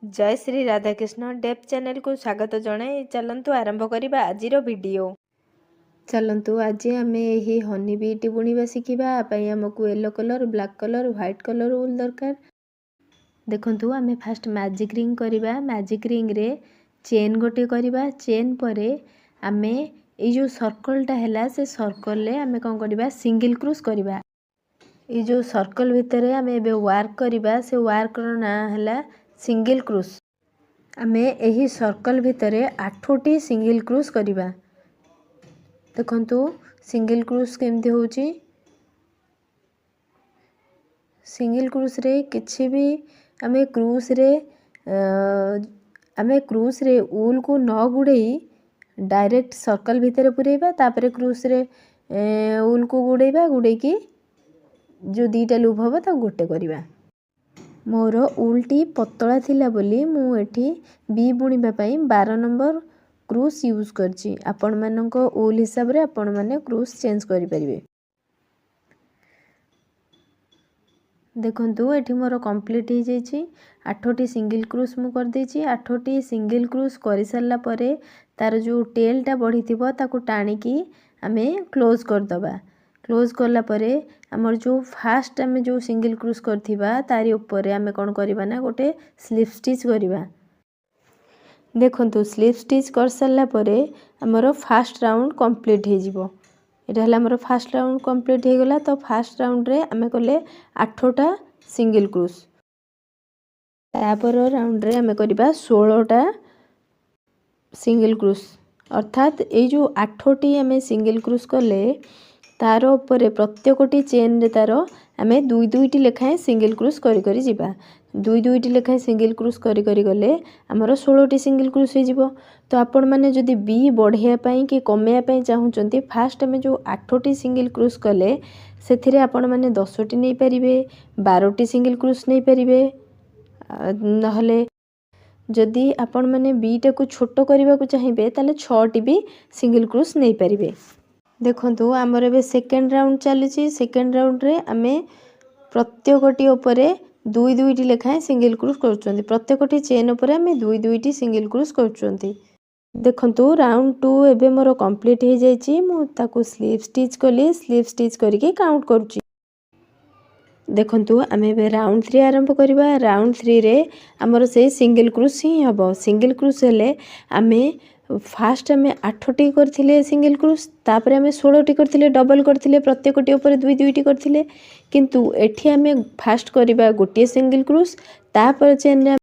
जय Shri Radhakrishna Depp channel को स्वागत जनाई चलतु आरंभ करवा आज वीडियो। चलतु आज आम यही हनी बीट बुणवा शिखा आमको yellow colour black colour white colour wool दरकार। देखंतु आम फास्ट मैजिक रिंग करवा। मैजिक रिंग रे चेन गोटे करवा। चेन पर आम ये जो सर्कलटा है से सर्कल रे आम कौन करवा सिंगल क्रूज करवा। ये जो सर्कल भितर आम ए वर्क करवा से वर्क ना है सिंगल क्रूज। आम यही सर्कल भितर 8टी सिंगल क्रूज करवा। देखंतु सिंगल क्रूज केमती होची। सिंगल क्रूज रे किछि भी आम क्रूज रे ऊल को न गुड़े डायरेक्ट सर्कल भितर पुरेबा। तापर क्रूज रे ऊल को गुड़ेबा। गुड़े की जो दीटा लूप हम तो गोटे करवा। मोर ऊलटी पतला थिला बोली मु एठी बी बुणीबा पई 12 नंबर क्रूज यूज करची। आपण मानको ऊल हिसाब रे आपण माने क्रूज चेंज करि परिबे। देखंतु एठी मोर कंप्लीट हो जाइछि। 8टी सिंगल क्रूज मु कर देछि। 8टी सिंगल क्रूज करि सरला परे तार जो टेलटा बढ़िथिबो ताकू टाणी की आमे क्लोज कर दबा। क्लोज करला परे हमर जो फास्ट आम जो सिंगल क्रूज करथिबा तारी ऊपर आम कौन करबा ना गोटे स्लिप स्टिच करबा। देखंतु स्लिप स्टिच कर सरला परे हमर फास्ट राउंड कंप्लीट हो जिवो। एटा हला हमर फास्ट राउंड कंप्लीट हो गला। तो फास्ट राउंड रे आम कले 8टा सिंगल क्रूज। तापर राउंड रे आम करबा 16टा सिंगल क्रूज। अर्थात ए जो 8टी आम सिंगल क्रूज कले तार ऊपर प्रत्येकटी चेन रे तार आमे दुई दुईटी लेखाएं सिंगल क्रूज करी करी जिबा। दुई दुईटी लेखाएं सिंगल क्रूज करी करी गले हमर 16टी सिंगल क्रूज हो जिवो। तो आपण माने जदी बी बढ़िया पई कि कमेया पई चाहुचंती फास्ट आमे जो 8टी सिंगल क्रूज कले सेथिरे आपण माने 10टी नै परिबे 12टी सिंगल क्रूज नै परिबे। नहले जदी आपण माने बी टा को छोटो करबा को चाहिबे ताले 6टी भी सिंगल क्रूज नै परिबे। देखंतु आमर ए सेकेंड राउंड चली। सेकेंड राउंड रे आमे प्रत्येकटी उपरे दुई दुईटी लेखाएं सिंगल क्रूज करछंती। प्रत्येकटी चेन उपरे आमे दुई दुईटी सिंगल क्रूज करछंती। देखंतु राउंड 2 एबे मोर कंप्लीट हो जाइछि। मु ताकू स्लिप स्टिच कली। स्लिप स्टिच करके काउंट करूछि। देखंतु आमे एबे राउंड 3 आरंभ करबा। राउंड 3 रे हमर से सिंगल क्रूज ही हबो। सिंगल क्रूज हेले आमे फास्ट आम 8टी करथिले सिंगल क्रूज। तापर आम 16टी करथिले डबल करथिले प्रत्येकटी ऊपर दुई दुईटी करथिले। किंतु एठी आम फास्ट करबा गोटे सिंगल क्रूज। तापर चेन